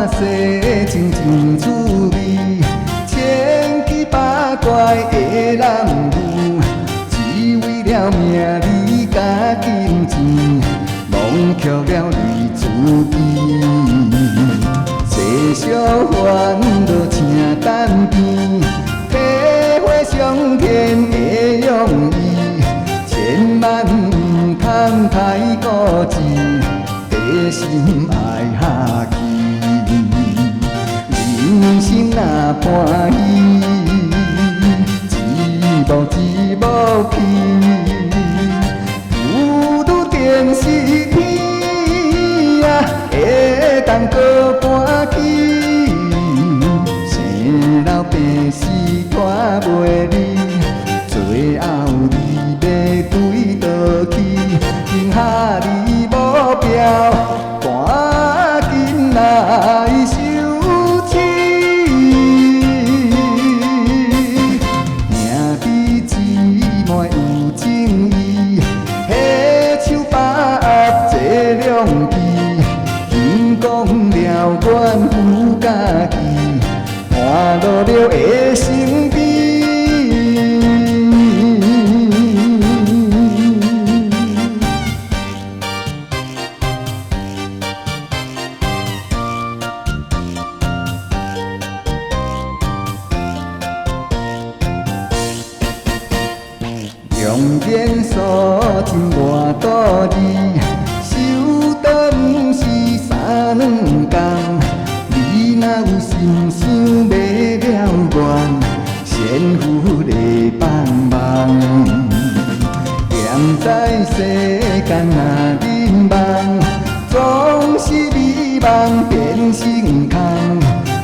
世情真滋味，千奇百怪的人妇，只为了名利甲金钱，忘却了泪自己。世俗烦恼请等变，体会上天的用意，千万唔通太固执，地心爱下去。人生若欢喜，一步一步去，拄拄定是天啊，会当搁搬起。生老病死拖袂离，最后你要对倒去，定下你目标，赶紧来收起。兄弟姊妹有正义，携手把握这良机，天公了愿负家己。看到了会生悲，用言所尽外道理，修道不是三两工。你若有心想要了愿，先付来帮忙。踮在世间若迷茫，总是美梦变成空。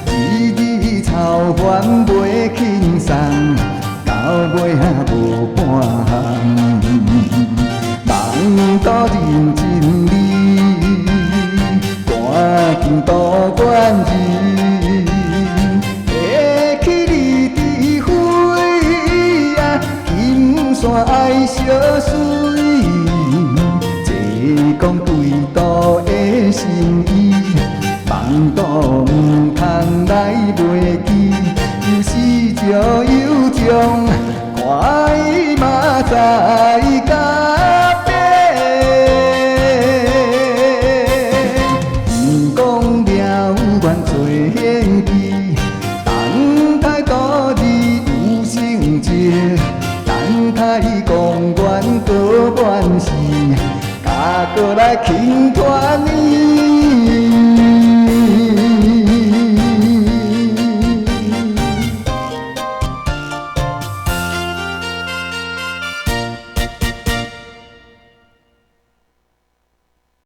日日操烦袂轻松，到尾仔无半项。梦到认真你，赶紧渡关日，下起你智慧啊，金山爱烧水，坐讲对倒的心意，梦到唔通来袂记，有时就有种，看伊嘛在甲变。唔讲了愿做献技，等待多日有成绩，等待公园过完事，甲过来轻。